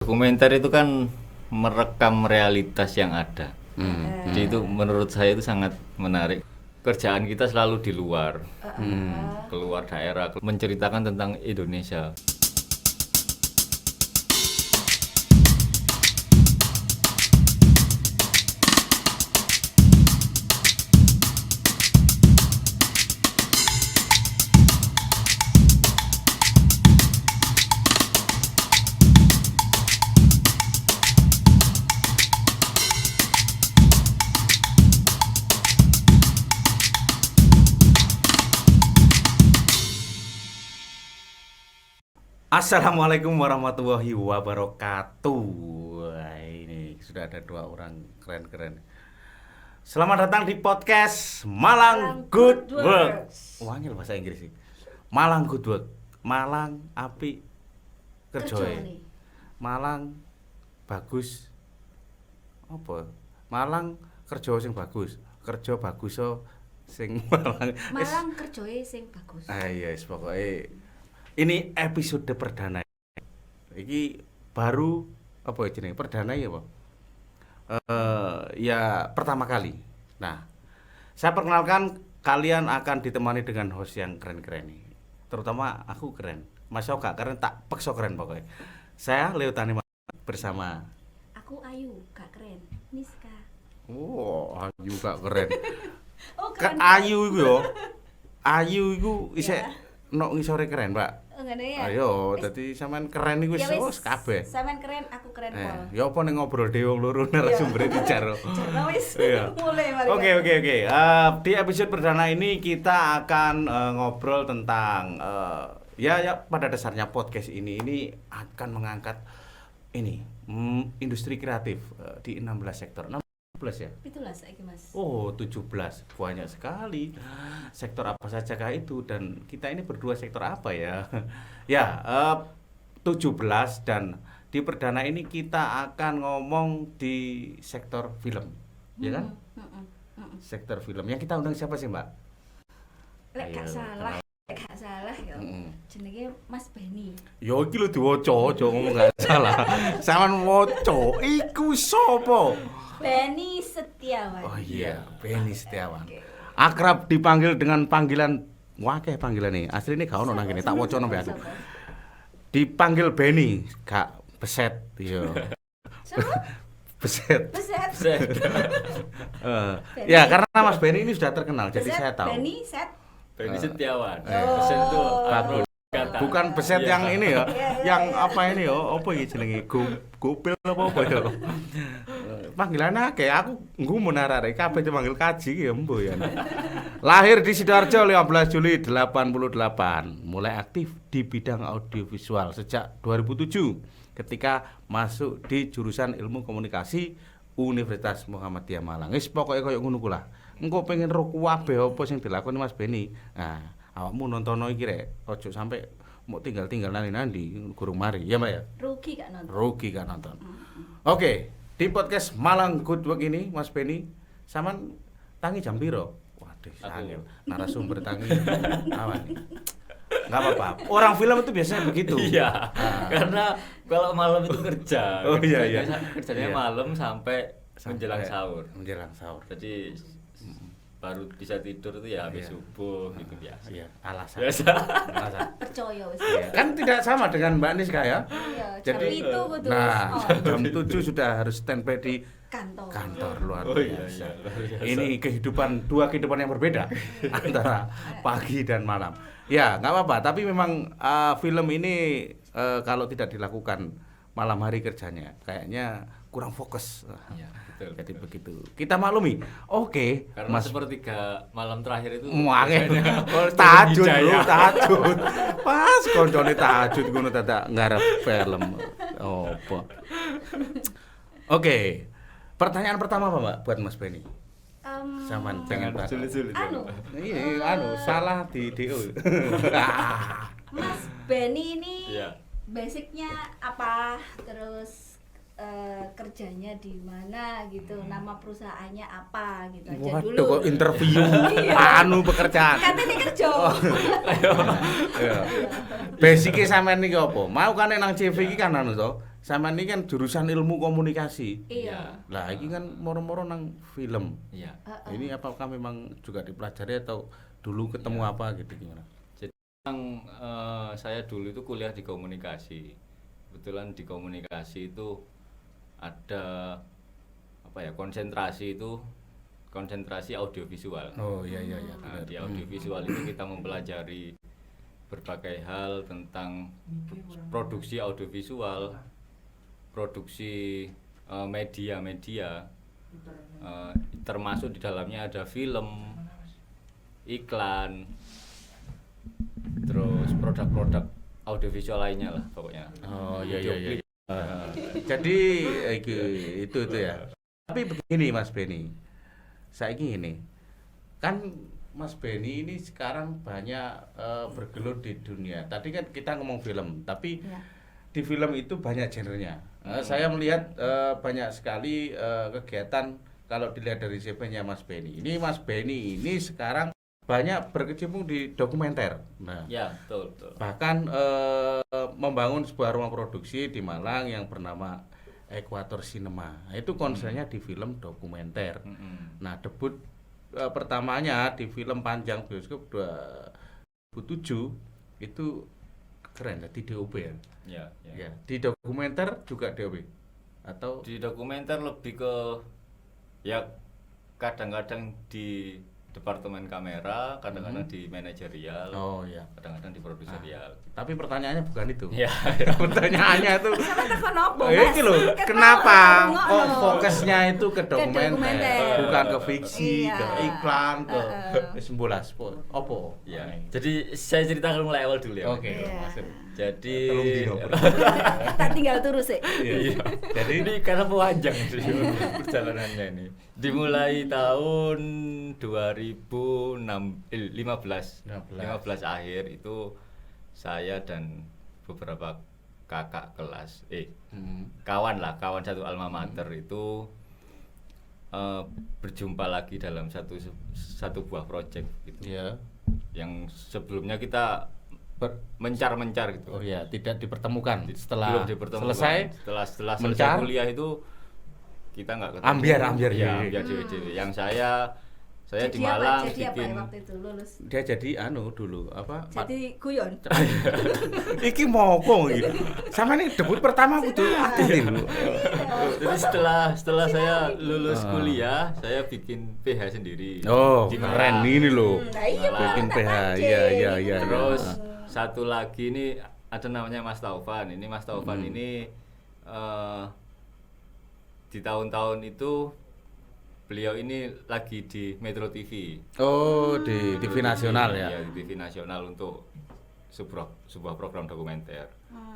dokumenter itu kan merekam realitas yang ada. Jadi itu menurut saya itu sangat menarik. Kerjaan kita selalu di luar, keluar daerah, menceritakan tentang Indonesia. Assalamualaikum warahmatullahi wabarakatuh. Wah, ini sudah ada dua orang keren-keren. Selamat datang di podcast Malang Good Work. Wangil bahasa Inggris sih. Malang Good Work. Malang api kerjoe. Malang bagus. Apa? Malang kerja sing bagus. Kerja bagus sing Malang. Malang kerjoe sing bagus. Iya, pokoke ini episode perdana. Iki baru apa jenenge? Perdana ya, Pak? Ya pertama kali. Nah, saya perkenalkan kalian akan ditemani dengan host yang keren-keren nih. Terutama aku keren. Mas Yoga keren tak pekso keren pokoknya. Saya Leo Tani bersama Aku Ayu, gak keren. Niska. Oh, Ayu gak keren. Oh, keren. Ayu iku yo. Ayu iku isih nok ngisore keren, Pak. Ngene ya. Ayo, dadi sampean keren iku wis kabeh. Sampean keren, aku keren pol. Ya apa ning ngobrol dhewe wong loro narasumber dijar. Jarno wis Iya. mulai mari. Oke. Di episode perdana ini kita akan ngobrol tentang ya pada dasarnya podcast ini akan mengangkat ini industri kreatif di 16 sektor. 16 ya? Itulah saiki, Mas. Oh, 17. Banyak sekali. Sektor apa saja kah itu, dan kita ini berdua sektor apa ya? Ya, 17, dan di perdana ini kita akan ngomong di sektor film. Ya kan? Sektor film. Yang kita undang siapa sih, Mbak? Lek gak salah ya. Jenenge Mas Beni. Ya iki lho diwaca, aja ngomong gak salah. Sampeyan waca, iku sapa? Beni Setiawan. Oh iya, Beni Setiawan. Akrab dipanggil dengan panggilan wakeh panggilan nih. Asline gak ono nang kene, tak waca nembe aku. Dipanggil Beni, gak beset yo. Beset. Ya, karena Mas Beni ini sudah terkenal, jadi saya tahu. Beni Setiawan. Oh. Beset itu Bagus. Bukan beset yang ini ya, yang apa ini ya, apa iki jenenge? Gopil apa ya? Panggilannya kayak aku nggumun arek kabeh dipanggil Kaji ya mbo ya. Lahir di Sidoarjo 15 Juli 88, mulai aktif di bidang audiovisual sejak 2007 ketika masuk di jurusan Ilmu Komunikasi Universitas Muhammadiyah Malang. Wis pokoke koyo ngono ku lah. Engko pengen ro kabeh apa sing dilakoni Mas Beni. Nah, awakmu nontono iki rek, ojo sampe mau tinggal nandi gurung mari, ya Mbak ya? Rugi gak nonton. Oke, di podcast Malang Good Work ini Mas Beni, sampean tangi jam piro? Waduh, sangat narasumber tangi awan. Enggak apa-apa. Orang film itu biasanya begitu. Iya. Karena kalau malam itu kerja. Oh iya. Kerjanya malam sampai menjelang sahur. Jadi baru bisa tidur itu ya habis subuh gitu biasa. Iya, alasan. Percaya wis. Kan tidak sama dengan Mbak Niska ya. Iya, Jadi itu kudu. jam 7 sudah harus standby di kantor luar biasa. Ini dua kehidupan yang berbeda antara pagi dan malam. Ya, nggak apa-apa. Tapi memang film ini kalau tidak dilakukan malam hari kerjanya, kayaknya kurang fokus. Iya, betul. Jadi begitu. Kita maklumi. Oke, karena sepertiga malam terakhir itu tahajud. Pas koncone tahajud ngono dadak ngarep film. Opo. Oke. Pertanyaan pertama apa, Mbak, buat Mas Beni? Saman pengen sulit. Salah di DO. Mas Beni ini Iya. basicnya apa? Terus kerjanya di mana gitu, nama perusahaannya apa gitu aja Waduh, dulu. kok interview pekerjaan. Katanya kerja. Iya. Basicnya sampean niki apa? Mau kan nang CV iki kan anu to, Sama ini kan jurusan ilmu komunikasi. Iya. Lah ini kan moro-moro nang film. Iya. Ini apakah memang juga dipelajari atau dulu ketemu apa gitu gimana? Jadi saya dulu itu kuliah di komunikasi. Kebetulan di komunikasi itu ada apa ya, konsentrasi audiovisual. Oh iya. Nah, di audiovisual itu kita mempelajari berbagai hal tentang produksi audiovisual, produksi media-media, termasuk di dalamnya ada film, iklan, terus produk-produk audiovisual lainnya lah pokoknya. Oh iya. Jadi itu ya. Tapi begini Mas Beni, saya ini kan Mas Beni ini sekarang banyak bergelut di dunia. Tadi kan kita ngomong film, tapi di film itu banyak genrenya. Saya melihat banyak sekali kegiatan kalau dilihat dari CV-nya Mas Beni. Ini Mas Beni ini sekarang banyak berkecimpung di dokumenter. Nah, Ya, betul. bahkan membangun sebuah rumah produksi di Malang yang bernama Equator Cinema. Nah, itu konsernya di film dokumenter. Nah, debut pertamanya di film panjang bioskop 2007 itu keren ya, di DOP ya. Ya. Di dokumenter juga DOP atau Di dokumenter lebih ke ya kadang-kadang di departemen kamera, kadang-kadang di manajerial, oh ya. kadang-kadang di produserial. Tapi pertanyaannya bukan itu. Ya. Pertanyaannya itu Sama tekan opo, Iki lho, Mas? kenapa Kenapa? kok fokusnya itu ke dokumenter, dokumenter. bukan ke fiksi, Iya. ke iklan, ke sembolas opo? Ya. Jadi saya ceritakan mulai awal dulu ya. Oke, Iya. maksud. Jadi Tolong dino. Tak tinggal terus sih. Iya. Jadi ini karena panjang sih perjalanannya ini. Dimulai tahun 2015 akhir itu saya dan beberapa kakak kelas, kawan satu alma mater itu berjumpa lagi dalam satu buah proyek gitu. ya. Yang sebelumnya kita mencar-mencar gitu. Oh ya, tidak dipertemukan setelah Belum dipertemukan. selesai setelah mencar. selesai kuliah itu kita nggak ketemu. Ambiar, Ya, iya. ambiar dewe-dewe. Yang saya Jadi di Malang jadi apa bikin ya waktu itu lulus? dia jadi dulu apa? Jadi guyon. Iki mopo gitu. Sama nih debut pertama kudu hati dulu. Jadi setelah saya lulus kuliah, saya bikin PH sendiri. Oh, Di keren Malang. ini loh. Nah, iya, Bikin Pak, PH. tak Iya. Terus satu lagi ini ada namanya Mas Taufan. Ini Mas Taufan ini di tahun-tahun itu beliau ini lagi di Metro TV. Oh, di TV nasional ya. Iya, di TV nasional untuk sebuah program dokumenter.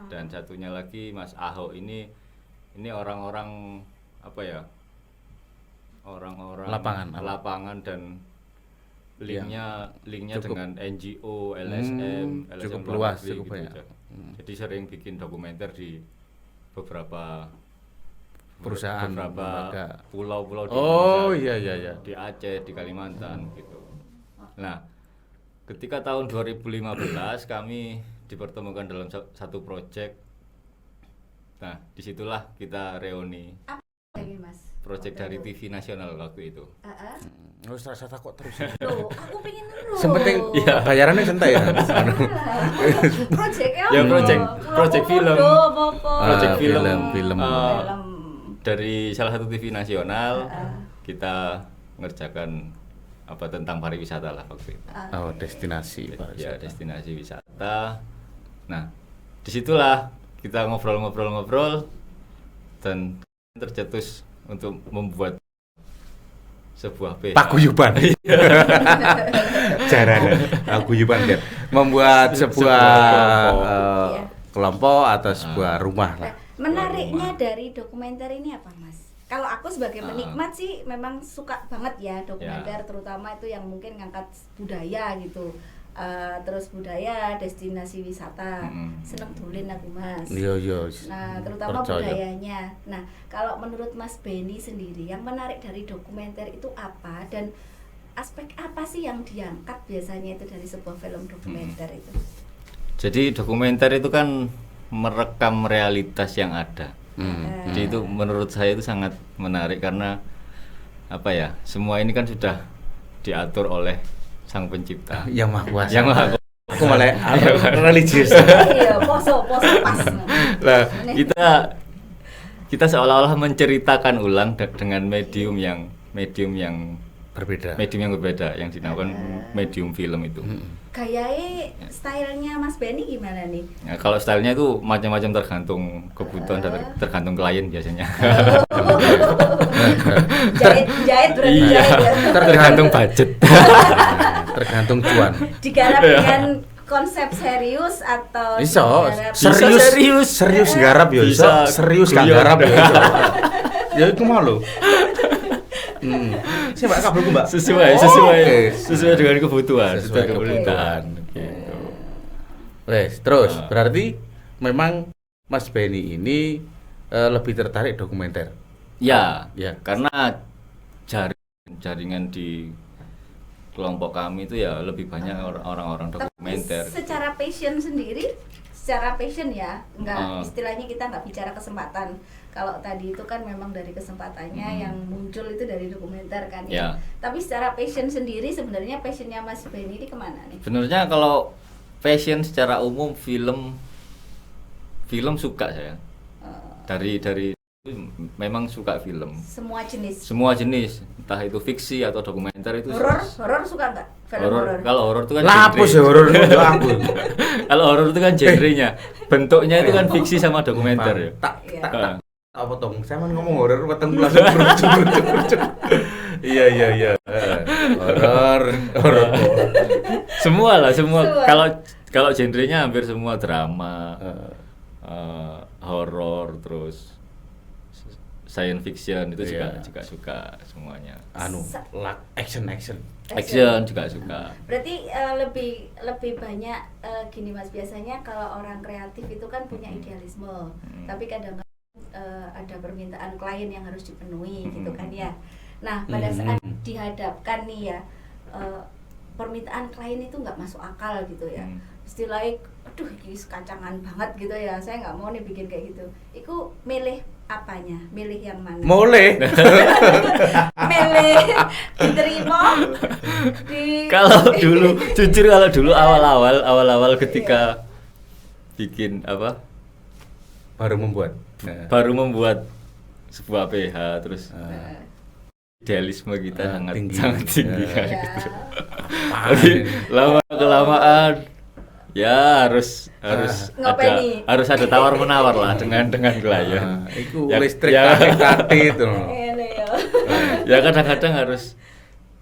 Dan satunya lagi Mas Ahok ini orang-orang apa ya? Orang-orang lapangan dan linknya cukup. dengan NGO, LSM, cukup luar luas, negeri cukup gitu. ya. Jadi sering bikin dokumenter di beberapa Perusahaan, lembaga. pulau-pulau di Oh Indonesia. iya. Di Aceh, di Kalimantan gitu. Nah, ketika tahun 2015 kami dipertemukan dalam satu proyek. Nah, disitulah kita reuni Lagi, Mas. proyek dari TV nasional waktu itu. Wis rasa takut terus. Loh, aku pengen terus. Sepenting bayarannya santai ya. Project Ya, project film. Project film. film. Dari salah satu TV nasional kita ngerjakan apa tentang pariwisata lah waktu itu. Oh, destinasi Ya, destinasi wisata. Nah, disitulah kita ngobrol dan tercetus untuk membuat sebuah PH. paguyuban. Jarane paguyuban kan. Membuat sebuah kelompok atau sebuah rumah lah. Menariknya dari dokumenter ini apa, Mas? Kalau aku sebagai penikmat sih memang suka banget ya dokumenter, terutama itu yang mungkin ngangkat budaya gitu. Terus budaya, destinasi wisata. Seneng dolen aku, Mas. Iya. Nah, terutama budayanya. Nah, kalau menurut Mas Beni sendiri, yang menarik dari dokumenter itu apa dan aspek apa sih yang diangkat biasanya itu dari sebuah film dokumenter itu? Jadi dokumenter itu kan merekam realitas yang ada. Jadi itu menurut saya itu sangat menarik karena apa ya? Semua ini kan sudah diatur oleh Sang Pencipta. Yang Maha Kuasa. Yang Maha Kuasa. Aku malah religius. Iya, poso pas. Nah, kita seolah-olah menceritakan ulang dengan medium yang Berbeda. yang dinamakan medium film itu. Gayanya, stylenya Mas Benny gimana nih? Nah, kalau stylenya itu macam-macam tergantung kebutuhan dan tergantung klien biasanya. Jahit berarti Iya, jahit ya. tergantung budget. Tergantung cuan. Digarap dengan konsep serius atau Iso, digarap- serius garap ya iso, Bisa. serius gak Guyon. garap ya iso. Ya itu mau lho. Sih Mbak kabelku Mbak. Sesuai dengan kebutuhan, sesuai kebutuhan. Gitu. Wes, terus berarti memang Mas Benny ini lebih tertarik dokumenter. Ya, Ya. karena jaringan di kelompok kami itu ya lebih banyak orang-orang Tapi dokumenter. secara passion sendiri, secara passion ya, Ah. istilahnya kita nggak bicara kesempatan. Kalau tadi itu kan memang dari kesempatannya yang muncul itu dari dokumenter kan ya. Ya. Tapi secara passion sendiri sebenarnya passionnya Mas Benny ini kemana nih? Sebenarnya kalau passion secara umum film suka saya. Dari memang suka film. Semua jenis. Semua jenis, entah itu fiksi atau dokumenter itu. Horor suka nggak? Film horor. Kalau horor itu kan Lapus ya genre. horor itu aku. Kalau horor itu kan genrenya. Bentuknya itu kan fiksi sama dokumenter ya. Tak Iya. tak apa tong? Saya mau ngomong horor weteng langsung berujuk. Iya. Horor. Semua. Semua. Kalau genrenya hampir semua drama, horor, terus science fiction itu Iya. juga suka semuanya. Action. Action juga suka. Berarti lebih banyak gini Mas, biasanya kalau orang kreatif itu kan punya idealisme, tapi kadang-kadang ada permintaan klien yang harus dipenuhi gitu kan ya. Nah pada saat dihadapkan nih ya permintaan klien itu nggak masuk akal gitu ya, istilahnya aduh ini kacangan banget gitu ya, saya nggak mau nih bikin kayak gitu. Itu milih apanya? Milih yang mana? Boleh. Milih diterima di Jujur kalau dulu awal-awal ketika bikin apa baru membuat sebuah PH terus idealisme kita sangat tinggi. tinggi kan Ya. gitu. Tapi lama kelamaan ya harus Ngopeni. harus ada tawar menawar lah dengan klien. Iku Ya- listrik ya- tadi itu. Ini ya. Ya kadang-kadang harus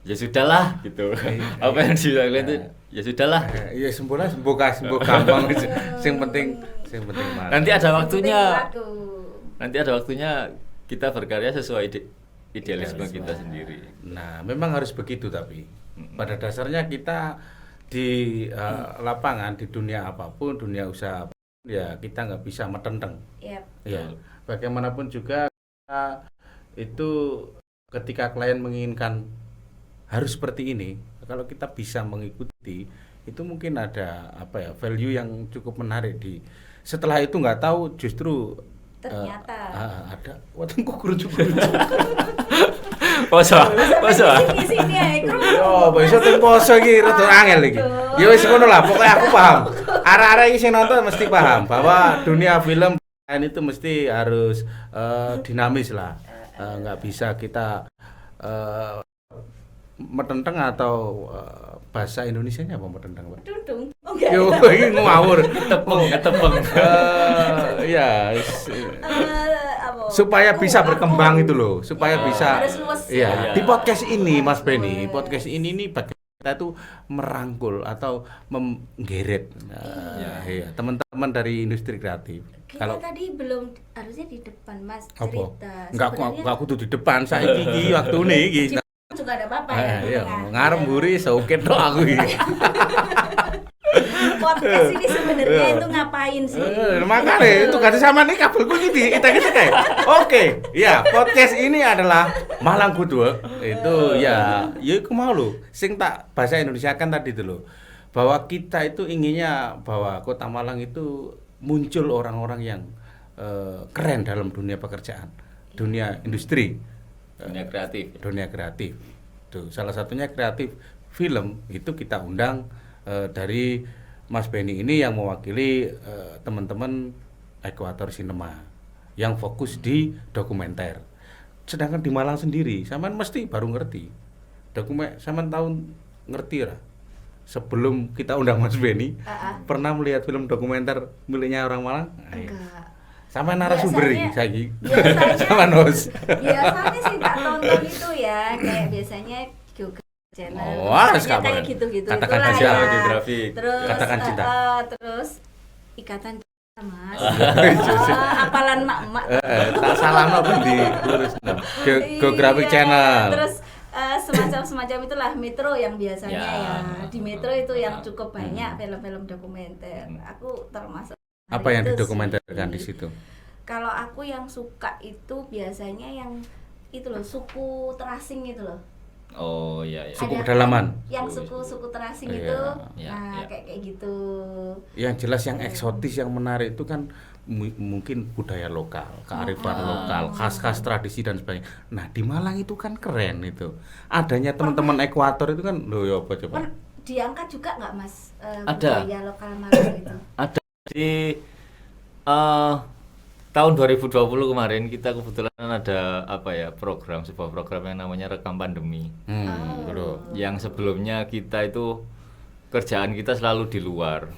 ya sudahlah gitu. Apa yang dilakukan itu ya sudahlah. Ya sembuh gampang. Sing penting mah. Nanti ada waktunya. Penting laku. Nanti ada waktunya kita berkarya sesuai idealisme kita sendiri. Nah, memang harus begitu tapi pada dasarnya kita di lapangan, di dunia apapun, dunia usaha ya kita nggak bisa metenteng. Yap. Ya, bagaimanapun juga kita itu ketika klien menginginkan harus seperti ini, kalau kita bisa mengikuti itu mungkin ada value yang cukup menarik di setelah itu nggak tahu justru Ternyata ada watengku kerucut. Poso. di sini ya, Yo, besok ten poso iki rada angel iki. Ya wis ngono lah, pokoknya aku paham. Arek-arek iki sing nonton mesti paham bahwa dunia film itu mesti harus dinamis lah. Nggak bisa kita metenteng atau bahasa Indonesianya apa metenteng, Pak? Dudung. Oh enggak. Yo, iki ngawur. Ketepeng. Ya, Apa? supaya bisa berkembang itu loh, supaya bisa. Harus luas. Iya, Ya. di podcast ini Mas Benny, podcast ini nih kita tuh merangkul atau menggeret iya, teman-teman dari industri kreatif. Kita Kalau tadi belum harusnya di depan Mas apa? cerita. Enggak kudu di depan saiki iki waktune iki. Juga ada apa-apa ya. Iya, Tengah. ngarep mburi soket tok aku iki. Podcast ini sebenarnya itu ngapain sih? Makanya itu kasih sama nih kabelku ini kita kayak. Oke, ya podcast ini adalah Malang Good. Itu ya aku mau lo. Sing tak bahasa Indonesia kan tadi itu loh. Bahwa kita itu inginnya bahwa Kota Malang itu muncul orang-orang yang keren dalam dunia pekerjaan, dunia industri, dunia kreatif. Tuh, salah satunya kreatif film itu kita undang dari Mas Benny ini yang mewakili teman-teman Ekuator Cinema yang fokus di dokumenter. Sedangkan di Malang sendiri, sampean mesti baru ngerti. Sampean tahu ngerti lah. Sebelum kita undang Mas Benny, pernah melihat film dokumenter miliknya orang Malang? Enggak. Sama narasumber ini saiki. Biasanya Sama nos. Biasanya sih tak tonton itu ya, kayak biasanya Geography Channel. Oh, Biasanya kabar. kayak gitu-gitu. Katakan itulah cinta, ya. Geografi. Terus Katakan cinta. Terus ikatan cinta, Mas. Apalan mak-mak. Tak salah no di lurus. Geography Iya, Channel. Terus semacam itulah Metro yang biasanya ya. Di Metro itu yang cukup banyak film-film dokumenter. Aku termasuk. Apa yang itu didokumenterkan sih. di situ? Kalau aku yang suka itu biasanya yang itu loh, suku terasing itu loh. Oh iya. Suku Ada pedalaman. kan yang suku terasing Iya, itu. iya, Nah, iya. kayak gitu. Yang jelas yang eksotis, yang menarik itu kan mungkin budaya lokal, kearifan lokal, khas-khas tradisi dan sebagainya. Nah, di Malang itu kan keren itu. Adanya teman-teman Ekuator itu kan loh ya apa coba? Diangkat juga nggak Mas Ada. budaya lokal Malang itu? Ada di tahun 2020 kemarin kita kebetulan ada sebuah program yang namanya Rekam Pandemi. Betul. Yang sebelumnya kita itu kerjaan kita selalu di luar.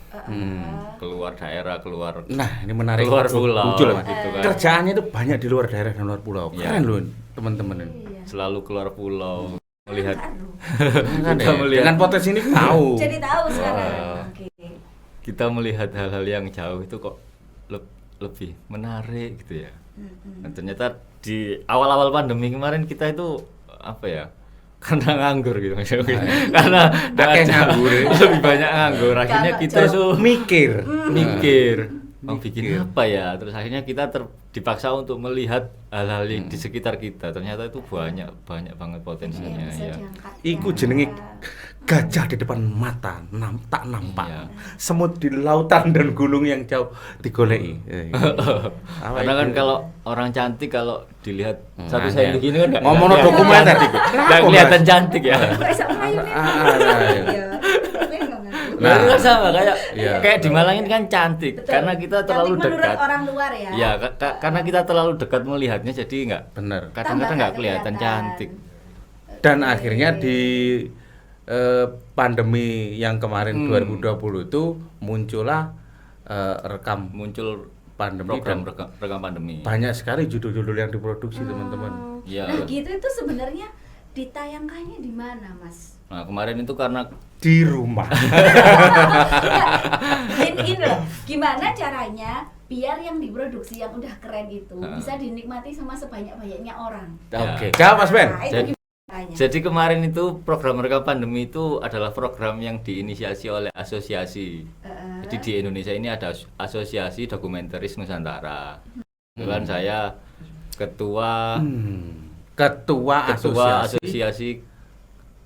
Keluar daerah, keluar Nah, ini menarik. keluar pulau Muncul, Mas. gitu kan. Kerjaannya itu banyak di luar daerah dan luar pulau. Iya. Keren loh teman-teman ini. Iya. Selalu keluar pulau melihat Aduh. Kan Kita ya, melihat. dengan potensi ini tahu. Jadi tahu sekarang. Wah. Oke. kita melihat hal-hal yang jauh itu kok lebih menarik gitu ya. Nah, ternyata di awal-awal pandemi kemarin kita itu karena nganggur gitu karena Akeh nganggur. lebih banyak nganggur akhirnya Kalau kita itu mikir. mau bikin apa ya, terus akhirnya kita dipaksa untuk melihat hal-hal yang di sekitar kita. Ternyata itu banyak banget potensinya Bisa ya. diangkat. Iku jenenge gajah di depan mata, tak nampak. Iya. Semut di lautan dan gunung yang jauh digoleki. Karena kan kalau orang cantik kalau dilihat satu Nah, senti ya. gini kan nggak Ngomongno kelihatan dokumenter cantik. iku. Nggak kelihatan cantik ya. Kok iso mlayu nih? Iya. Nah, kan sama Iya. kayak di Malang ini kan cantik. Betul. Karena kita terlalu Cantik menurut dekat. orang luar ya. Ya, karena kita terlalu dekat melihatnya jadi Bener. kadang-kadang nggak kelihatan cantik. Dan akhirnya di pandemi yang kemarin 2020 itu muncullah rekam Muncul pandemi program dan rekam pandemi. banyak sekali judul-judul yang diproduksi teman-teman. Iya. Nah, gitu itu sebenarnya ditayangkannya di mana, Mas? Nah, kemarin itu karena Di rumah. Ini loh, gimana caranya biar yang diproduksi yang udah keren itu bisa dinikmati sama sebanyak-banyaknya orang. Oke, jawab Mas Ben. Nah, itu Jadi- gimana caranya? Jadi kemarin itu program rekam pandemi itu adalah program yang diinisiasi oleh asosiasi. Jadi di Indonesia ini ada Asosiasi Dokumentaris Nusantara. Kebetulan saya ketua Ketua asosiasi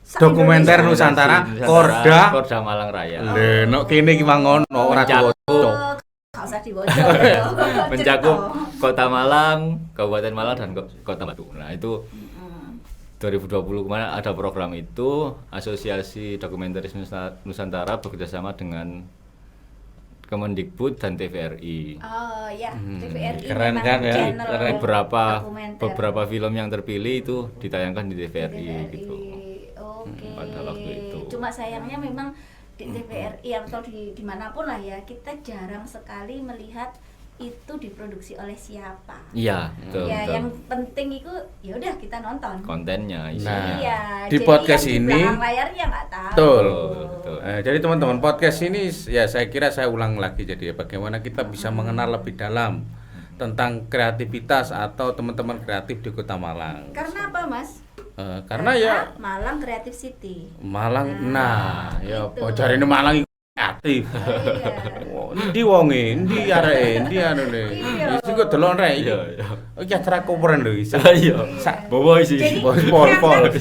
Dokumenter Nusantara Korda Malang Raya. Leno kene iki mangono ora Mencakup. diwaca. Gak usah dibocor ya. Mencakup Cerita. Kota Malang, Kabupaten Malang dan Kota Batu. Nah, itu 2020 kemarin ada program itu, Asosiasi Dokumentaris Nusantara bekerjasama dengan Kemendikbud dan TVRI. Oh ya, TVRI Keren memang kan ya? channel Keren. dokumenter. Beberapa film yang terpilih itu ditayangkan di TVRI gitu. Oke. Pada waktu itu. Cuma sayangnya memang di TVRI atau dimanapun lah ya, kita jarang sekali melihat itu diproduksi oleh siapa. Iya, betul. Ya, betul. yang penting itu ya udah kita nonton. Kontennya, isinya. Iya, di jadi podcast yang di ini- belakang layar ya nggak tahu. Betul. Betul. Jadi teman-teman podcast ini ya saya kira saya ulang lagi jadi bagaimana kita bisa mengenal lebih dalam tentang kreativitas atau teman-teman kreatif di Kota Malang. Karena apa, Mas? Karena ya Malang Creative City. Malang, ya itu. apa jarine Malang iku kreatif. Iya. Endi wonge, endi areke, endi anune. Iya. Iki kok delok rek iki. Iya, iya. Iki acara kupuran lho iki. Iya. Sak Bawa isi. Jadi Pol-pol.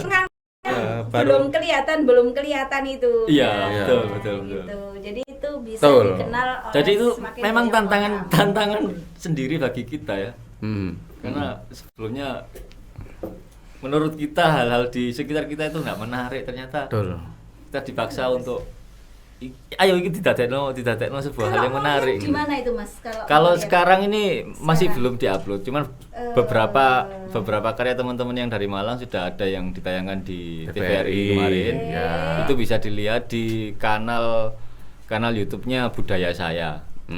belum kelihatan itu. Iya, Ya, betul. gitu. Jadi itu bisa Betul. dikenal oleh Jadi itu semakin memang banyak orang. tantangan sendiri bagi kita ya. Karena Hmm. sebelumnya menurut kita hal-hal di sekitar kita itu nggak menarik, ternyata Betul. kita dipaksa untuk ayo iki didadekno sebuah hal Kalau yang mau menarik. lihat di mana itu Mas? Kalau mau lihat? sekarang ini masih Sekarang. belum diupload, cuman beberapa karya teman-teman yang dari Malang sudah ada yang ditayangkan di TVRI kemarin. Ya. Itu bisa dilihat di kanal YouTube-nya Budaya Saya. Oh,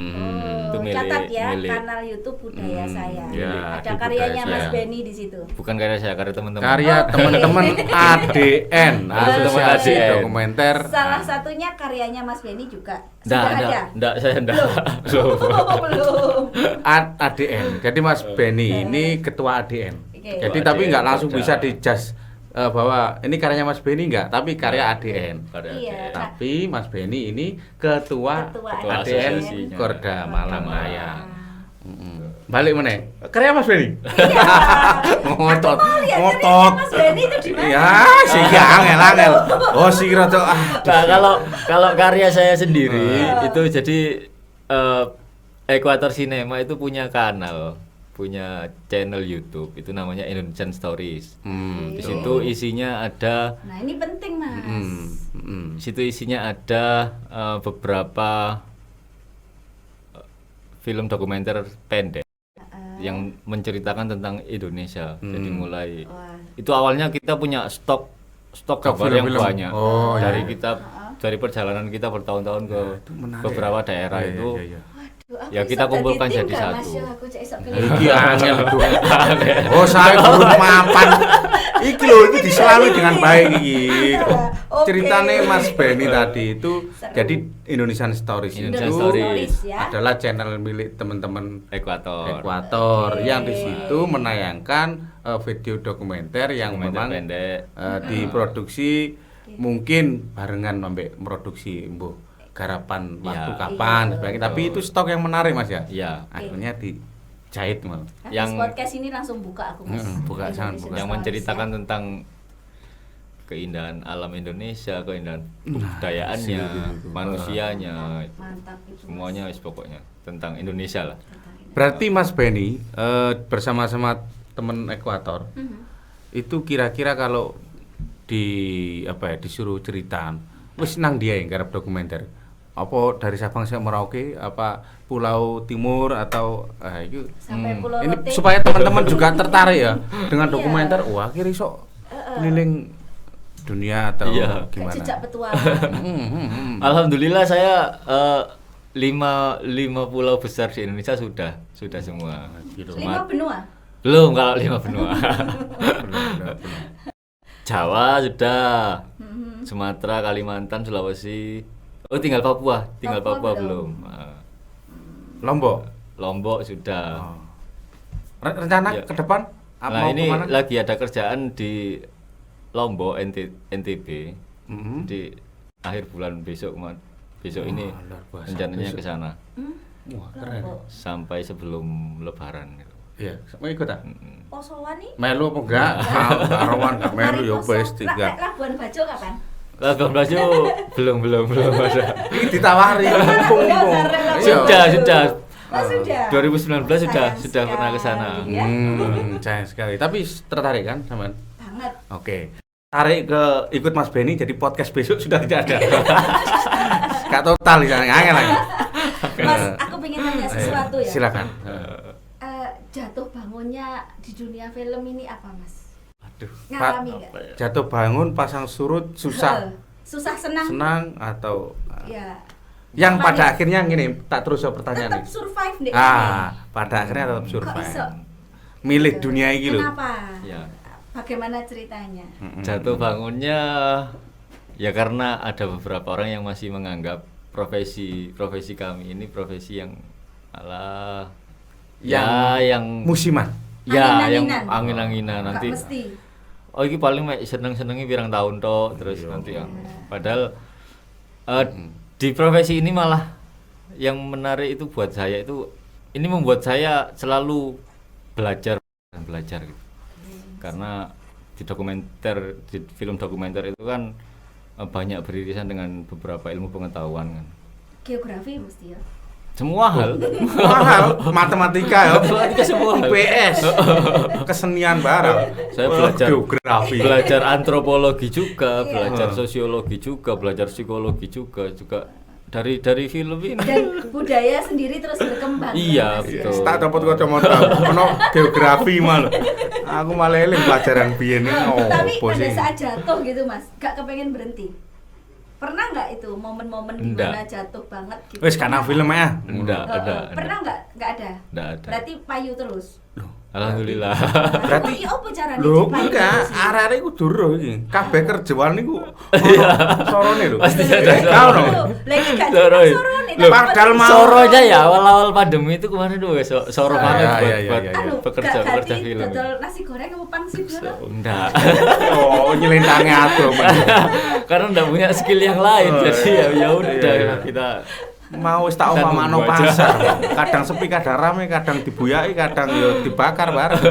Itu catat ya, milik- kanal YouTube Budaya Saya. ya, Ada di karyanya Budaya Mas Saya. Benny di situ. Bukan karya saya, karya teman-teman. Karya Oh, teman-teman ADN, Asosiasi ADN. Dokumenter. Salah satunya karyanya Mas Benny juga. Nggak, Sudah ada? nggak, saya enggak. Belum. Belum. ADN. Jadi Mas Benny ini ketua ADN. Oke. Jadi Ketua tapi ADN, nggak langsung kerja. bisa dijudge bahwa ini karyanya Mas Benny enggak, tapi karya ADN. Karya Iya. ADN. Tapi Mas Benny ini ketua Ketua ADN asosiasinya. Korda Malang Malang. Raya. Balik mana? Karya Mas Benny. Ngotot. Ngotot. Mas Benny itu di mana? Ya, sih angel. Oh, sih rada Nah, kalau karya saya sendiri itu jadi Equator Cinema itu punya channel YouTube itu namanya Indonesian Stories. Di situ isinya ada Nah, ini penting, Mas. di situ isinya ada beberapa film dokumenter pendek yang menceritakan tentang Indonesia. Jadi mulai Wah. itu awalnya kita punya stok gambar yang film-film. banyak Oh, dari iya. kita dari perjalanan kita bertahun-tahun ke itu menarik. beberapa daerah Iya, itu. iya, iya. Waduh, aku Ya, kita iso kumpulkan tim jadi nggak, satu. Mas? Yo, aku cek iso Iki angel tuh. Oh, saya belum mapan. Iki loh, itu diselami dengan baik iki. Oke. Ceritanya Mas Benny tadi itu Seru. jadi Indonesian Stories Indonesian itu Stories. ya. adalah channel milik teman-teman Ekuator. Ekuator Oke. yang di situ menayangkan video dokumenter yang Dokumenter memang pendek. diproduksi mungkin barengan sampai produksi Mbuh garapan waktu Ya. kapan Iya. sebagainya. Tapi itu stok yang menarik Mas ya. Iya. Akhirnya dijahit Mas. Habis yang- podcast ini langsung buka aku, Mas. Buka, jangan Indonesian buka. Yang Stories, menceritakan ya. tentang keindahan alam Indonesia, keindahan kebudayaannya, manusianya, Mantap itu. semuanya wis pokoknya tentang Indonesia lah. Berarti Mas Benny bersama-sama teman Ekuator itu kira-kira kalau disuruh cerita wis nang dia yang garap dokumenter apa dari Sabang sampai Merauke apa Pulau Timur atau itu Sampai Pulau ini Rote. supaya teman-teman juga tertarik ya dengan Iya. dokumenter wah akhirnya sok keliling dunia atau Iya. Ke gimana jejak petualangan. Alhamdulillah saya lima pulau besar di Indonesia sudah semua. 5 benua. Belum kalau 5 benua. Jawa sudah, Sumatera, Kalimantan, Sulawesi. Oh tinggal Papua Papua belum. belum. Lombok. Lombok sudah. Oh. Rencana Iya. ke depan apa Nah mau ini kemana? lagi ada kerjaan di Lombok NTB Mhm. di akhir bulan besok ini Wah, luar biasa. rencananya Besok. ke sana Wah, keren. Lombok. sampai sebelum Lebaran gitu. Iya, mau ikut ah? Posoan nih. Melu apa enggak? Karowan enggak melu ya Poso. wis tiga. Labuan Bajo kapan? Labuan Bajo belum ada. Ini ditawari mumpung-mumpung. Sudah. Oh, sudah. 2019 sudah Sayang pernah ke sana. sekali, ya. Sayang sekali. Tapi tertarik kan, teman? Banget. Oke. Tarik ke ikut Mas Benny jadi podcast besok sudah tidak ada. Gak total ya, angel lagi. Mas, aku pengen tanya sesuatu ya. Silakan. Jatuh bangunnya di dunia film ini apa, Mas? Aduh, Ngalami Pak, nggak? jatuh bangun pasang surut susah, Susah senang. senang atau Ya. yang Paling- pada akhirnya gini, tak terus pertanyaan Tetap nih. survive deh. Pada akhirnya tetap Kok survive. iso? Milih dunia ini loh. Kenapa? Ya. Bagaimana ceritanya? Jatuh bangunnya ya karena ada beberapa orang yang masih menganggap profesi kami ini profesi yang ala yang musiman. ya yang Angin-anginan. angin-anginan Nggak nanti mesti. oh ini paling seneng-senengi pirang tahun toh terus nanti yang padahal di profesi ini malah yang menarik itu buat saya itu ini membuat saya selalu belajar gitu karena di film dokumenter itu kan banyak beririsan dengan beberapa ilmu pengetahuan kan. Geografi mesti ya. Semua hal. Mahal, matematika ya. Matematika semua hal. IPS. Kesenian barang. Saya belajar geografi. Belajar antropologi juga, Iya. belajar sosiologi juga, belajar psikologi juga dari film ini. Dan budaya sendiri terus berkembang. Iya, kan, Mas, ya? betul. Tak dapat kacamata. Ono geografi malah. Aku malah eling pelajaran biyen iki Tapi opo pada sih? saat jatuh gitu Mas, gak kepengen berhenti. Pernah nggak itu momen-momen di mana Nggak. jatuh banget gitu? Wis karena film ya. Enggak, ada. Pernah nggak? Nggak ada. Enggak ada. Berarti payu terus. Alhamdulillah. Berarti Iya, apa caranya lho payu enggak, terus? arek-arek iku durung iki. Kabeh kerjaan niku Iya. sorone lho. Pasti ada Kau no. Lagi gak Soro. cuma soro nih. Loh, tapi padahal mau- Soronya ya awal-awal pandemi itu kemarin tuh soro Ah, banget iya, buat, iya, buat iya, Anu, pekerja ganti film. dodol nasi goreng apa pangsit dulu? Enggak. Oh, nyelentange atuh. Karena enggak punya skill yang lain Oh, jadi ya udah iya. kita Mau wis tak Kita umpamano nunggu aja. pasar. Kadang sepi, kadang rame, kadang dibuyaki, kadang yo dibakar bareng.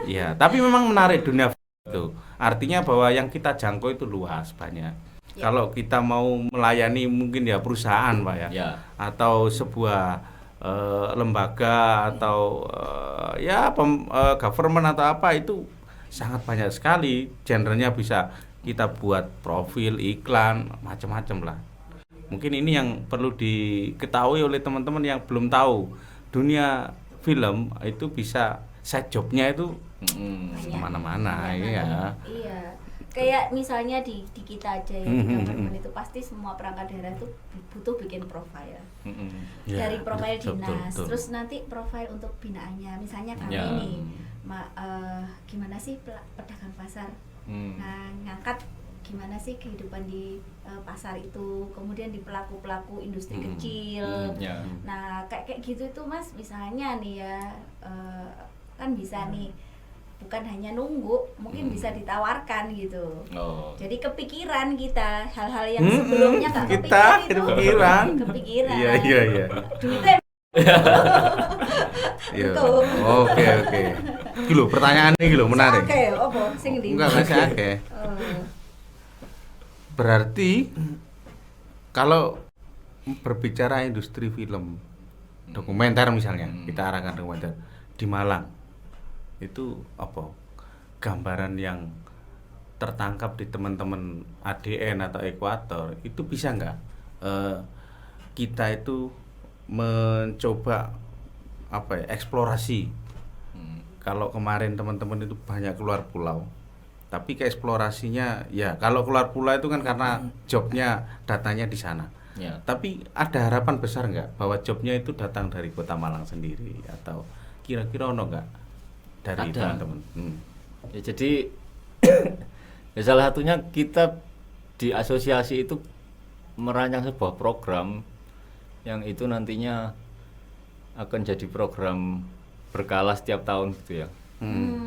Iya, tapi memang menarik dunia itu. Artinya bahwa yang kita jangkau itu luas banyak. Ya. Kalau kita mau melayani mungkin ya perusahaan, Pak ya. ya Atau sebuah lembaga atau government atau apa itu sangat banyak sekali. Genrenya bisa kita buat profil, iklan, macam-macam lah. Mungkin ini yang perlu diketahui oleh teman-teman yang belum tahu dunia film itu bisa side jobnya itu Banyak. kemana-mana Banyak. ya. Iya. Kayak misalnya di kita aja ya, di government itu pasti semua perangkat daerah itu butuh bikin profil. Ya, Dari profil betul, dinas, betul. terus nanti profil untuk binaannya. Misalnya kami Ya. nih, gimana sih pedagang pasar? Nah, ngangkat gimana sih kehidupan di pasar itu, kemudian di pelaku-pelaku industri kecil. ya. Nah, kayak gitu itu Mas, misalnya nih ya, kan bisa nih, bukan hanya nunggu, mungkin bisa ditawarkan gitu. Oh. Jadi kepikiran kita hal-hal yang sebelumnya nggak kita kepikiran itu. kepikiran. Kepikiran. Iya. Duitnya Iya. Betul. Oke. Iki lho pertanyaan iki lho menarik. Oke, apa sing ndi? Enggak oke. Oh. Berarti kalau berbicara industri film dokumenter misalnya, kita arahkan dokumenter di Malang. Itu apa? Gambaran yang tertangkap di teman-teman ADN atau Ekuator itu bisa nggak kita itu mencoba eksplorasi. Kalau kemarin teman-teman itu banyak keluar pulau, tapi ke eksplorasinya ya kalau keluar pulau itu kan karena jobnya datanya di sana. Ya. Tapi ada harapan besar nggak bahwa jobnya itu datang dari Kota Malang sendiri atau kira-kira ono nggak dari Ada. teman-teman? Ya jadi ya salah satunya kita di asosiasi itu merancang sebuah program yang itu nantinya akan jadi program berkala setiap tahun gitu ya.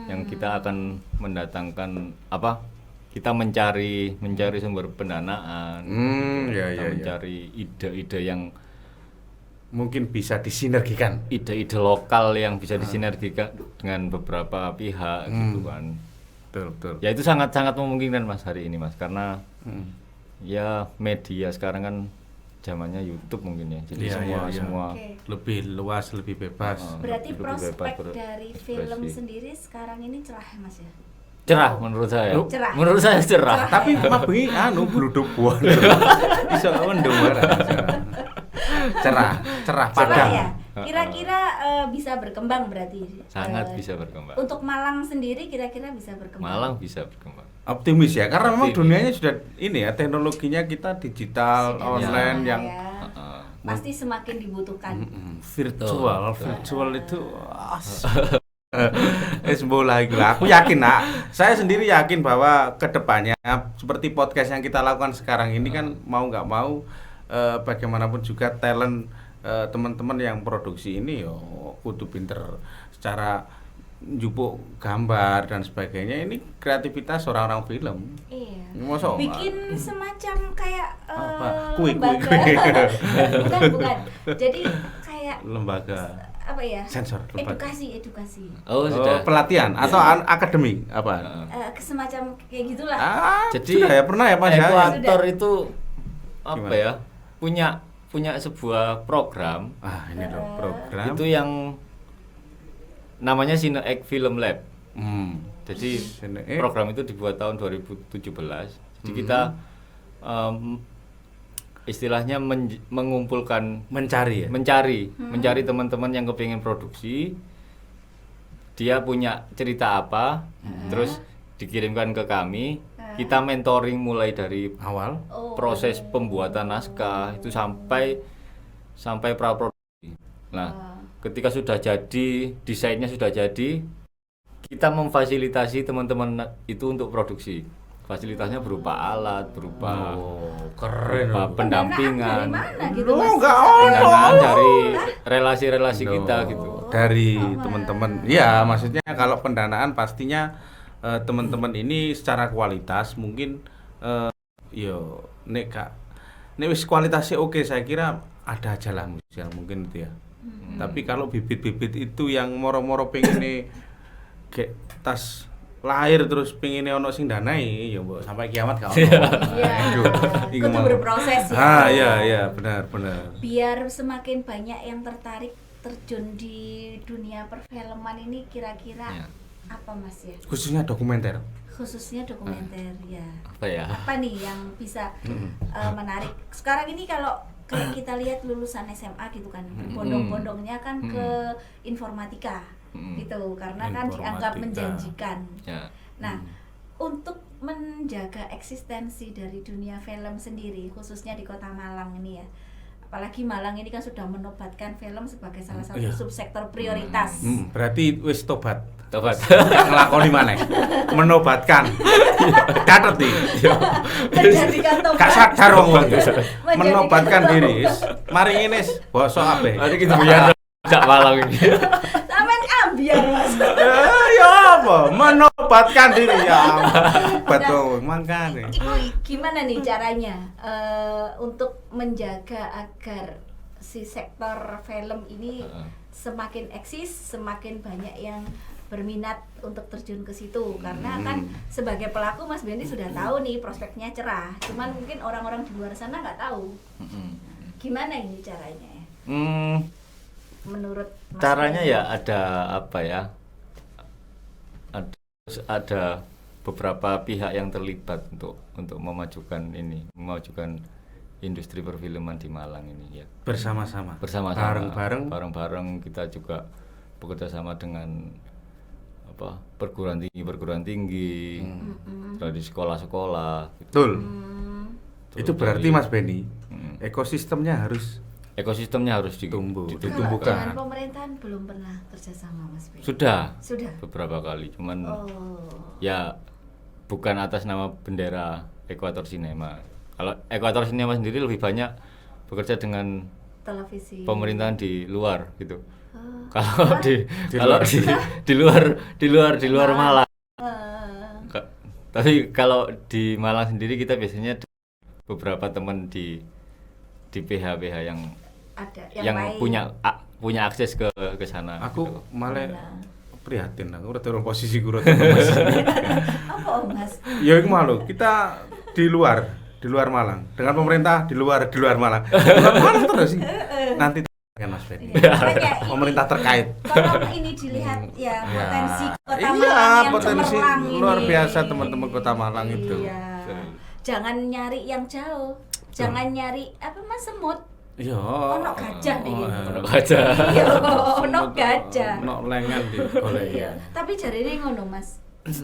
Yang kita akan mendatangkan kita mencari sumber pendanaan, Ya. kita mencari ide-ide yang Mungkin bisa disinergikan. ide-ide lokal yang bisa disinergikan dengan beberapa pihak gitu kan. Betul. Ya itu sangat-sangat memungkinkan Mas hari ini Mas, karena ya media sekarang kan zamannya YouTube mungkin ya. Jadi Iya, semua Oke. Lebih luas, lebih bebas. Berarti lebih prospek bebas dari berekspresi. film sendiri sekarang ini cerah ya Mas ya? cerah menurut saya. Cerah. Menurut saya cerah. Tapi mabengi bluduk buah. Iso mendung barang. Cerah Cerah padang. ya? Kira-kira bisa berkembang berarti? Sangat Eh, bisa berkembang. Untuk Malang sendiri kira-kira bisa berkembang? Malang bisa berkembang. Optimis ya, karena memang Optimis. dunianya sudah ini ya, teknologinya kita digital, Sudah online bisa, yang ya. Heeh. Pasti semakin dibutuhkan. virtual Betul. itu bola gila. Aku yakin saya sendiri yakin bahwa kedepannya seperti podcast yang kita lakukan sekarang ini kan mau nggak mau bagaimanapun juga talent teman-teman yang produksi ini yo kudu pinter secara jupuk gambar dan sebagainya. Ini kreativitas orang-orang film. Iya. Masa Bikin semacam kayak Apa? Kue. lembaga. Bukan. Jadi kayak lembaga apa ya? Sensor, lembaga. Edukasi. Oh, sudah. Pelatihan atau akademi apa? Semacam kayak gitulah. Jadi sudah ya pernah ya Mas ya? Ekuator itu apa Gimana? ya? Punya sebuah program. Ini loh program. Itu yang namanya Sineek Film Lab. Jadi Sineek. program itu dibuat tahun 2017. Jadi kita istilahnya mengumpulkan mencari ya. mencari teman-teman yang kepingin produksi. Dia punya cerita apa, terus dikirimkan ke kami. Kita mentoring mulai dari Awal. proses pembuatan naskah itu sampai praproduksi. Nah, ketika sudah jadi, desainnya sudah jadi, kita memfasilitasi teman-teman itu untuk produksi. Fasilitasnya berupa alat, berupa keren. berupa pendampingan, Dari mana gitu, Mas? pendanaan dari relasi-relasi kita gitu. Dari teman-teman. Iya, maksudnya kalau pendanaan pastinya teman-teman ini secara kualitas mungkin nek wis kualitasnya oke, saya kira ada aja lah mungkin itu ya. Tapi kalau bibit-bibit itu yang moro-moro pengen kayak tas lahir terus pengen ono sing danai ya mbok sampai kiamat gak ono. Iya. Itu berproses ya. Iya, benar. Biar semakin banyak yang tertarik terjun di dunia perfilman ini kira-kira apa Mas ya? Khususnya dokumenter. Khususnya dokumenter ya. Apa ya? Apa nih yang bisa menarik? Sekarang ini kalau kayak kita lihat lulusan SMA gitu kan, bondong-bondongnya kan ke informatika gitu, karena kan dianggap menjanjikan. Ya. Nah, untuk menjaga eksistensi dari dunia film sendiri, khususnya di Kota Malang ini ya, apalagi Malang ini kan sudah menobatkan film sebagai salah satu subsektor prioritas. Berarti wis tobat. Ngelakoni mana? Menobatkan. Catet nih. Menjadikan tobat. Gak sadar wong. Menobatkan diri. Mari ngene bosok kabeh. Mari kita biar gak Malang ini. Sampeyan ambiar Mas. Ya apa? Menobatkan diri ya. Betul, makane. Itu gimana nih caranya untuk menjaga agar si sektor film ini semakin eksis, semakin banyak yang berminat untuk terjun ke situ, karena kan sebagai pelaku Mas Benny sudah tahu nih prospeknya cerah, cuman mungkin orang-orang di luar sana nggak tahu. Gimana ini caranya? Menurut Mas Caranya Benny? ya ada apa ya? Ada beberapa pihak yang terlibat untuk memajukan industri perfilman di Malang ini ya. Bersama-sama. Bareng-bareng kita juga bekerja sama dengan perguruan tinggi dari sekolah-sekolah gitu. Betul. Itu berarti Mas Benny, ekosistemnya harus ditumbuhkan. Dengan pemerintahan belum pernah kerjasama Mas Benny? Sudah beberapa kali, cuman ya bukan atas nama bendera Ekuator Cinema. Kalau Ekuator Cinema sendiri lebih banyak bekerja dengan televisi pemerintahan di luar gitu. Oh. Di luar Malang. Tapi kalau di Malang sendiri kita biasanya beberapa teman di PH yang ada yang lain. punya akses ke sana. Aku gitu. malah prihatin aku udah turun posisi guru. Apa Mas? Ya iku malu, kita di luar Malang dengan pemerintah di luar Malang. Luar Malang terus sih. Nanti kan Mas Benny. Pemerintah terkait. Kalau ini dilihat ya potensi Kota Malang yang potensi cemerlang luar ini. biasa teman-teman Kota Malang itu. Iya. Jangan nyari yang jauh. Jangan nyari apa Mas semut. Iya. Ono gajah nih. Ono gajah. Iya, ono gajah. Ono lengan di boleh ya. Tapi jarine ngono Mas.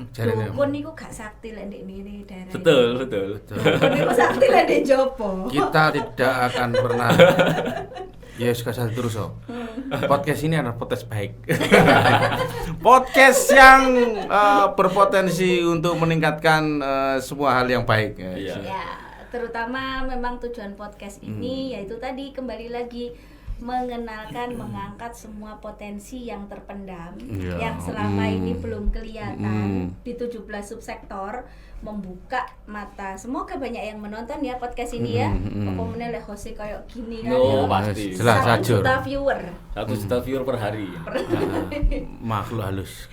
Jarine. Dukun niku gak sakti lek ndek ini daerah. Betul. Dukun niku sakti lek ndek jopo. Kita tidak akan pernah ya sekasar terus podcast ini adalah podcast baik. Podcast yang berpotensi untuk meningkatkan semua hal yang baik. Iya. Ya, terutama memang tujuan podcast ini yaitu tadi kembali lagi mengenalkan, mengangkat semua potensi yang terpendam, Ya. yang selama ini belum kelihatan di 17 subsektor, membuka mata. Semoga banyak yang menonton ya podcast ini ya. Apa meneh lek Jose kayak gini kan Oh, ya. pasti. Jelas, 1 ajur. juta viewer. 1 juta viewer per hari. Makhluk halus.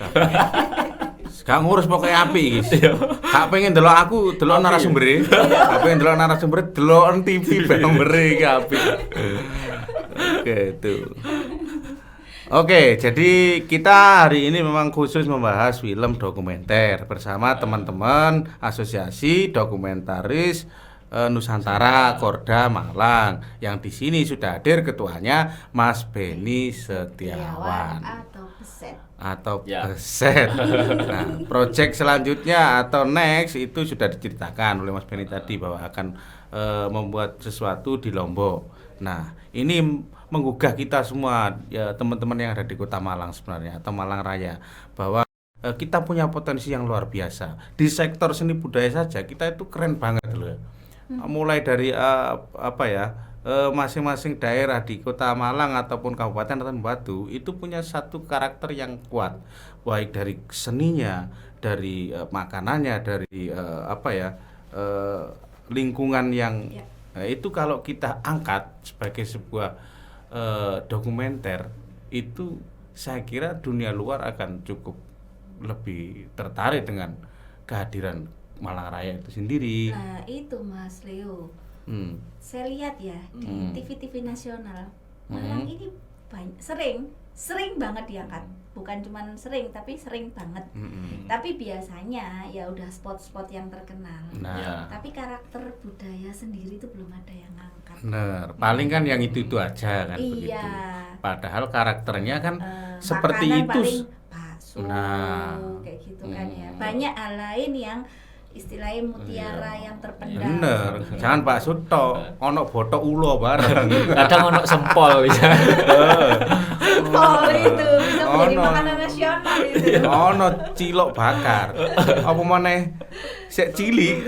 Gak ngurus pokoknya api guys. Gak pengen delok aku, delok narasumber. Gak pengen delok narasumber, delok TV bareng iki api. Oke, itu. Oke, jadi kita hari ini memang khusus membahas film dokumenter bersama teman-teman Asosiasi Dokumentaris Nusantara Korda Malang, yang di sini sudah hadir ketuanya Mas Beni Setiawan Atau Beset. atau Ya. Beset. Nah, project selanjutnya atau next itu sudah diceritakan oleh Mas Beni tadi bahwa akan membuat sesuatu di Lombok. Nah, ini menggugah kita semua ya, teman-teman yang ada di Kota Malang sebenarnya atau Malang Raya, bahwa kita punya potensi yang luar biasa di sektor seni budaya saja. Kita itu keren banget loh ya. Mulai dari masing-masing daerah di Kota Malang ataupun Kabupaten Labuan Batu itu punya satu karakter yang kuat, baik dari seninya, dari makanannya, dari lingkungan yang itu kalau kita angkat sebagai sebuah dokumenter, itu saya kira dunia luar akan cukup lebih tertarik dengan kehadiran Malang Raya itu sendiri. Nah, itu Mas Leo. Saya lihat ya di TV-TV nasional, Malang ini sering banget diangkat. Bukan cuma sering, tapi sering banget. Tapi biasanya ya udah spot-spot yang terkenal. Nah, Ya. Tapi karakter budaya sendiri itu belum ada yang ngangkat. bener. Paling kan yang itu aja kan begitu. Iya. Padahal karakternya kan Eh, seperti makanan itu. paling bakso, Nah. kayak gitu kan ya. Banyak hal lain yang istilahnya mutiara yang terpendam. Bener. Jangan Pak Suto, ono botok ulo bareng. Kadang ono sempol ya. Oh itu bisa menjadi Ono. makanan nasional itu. Ono cilok bakar. Apa maneh sik cili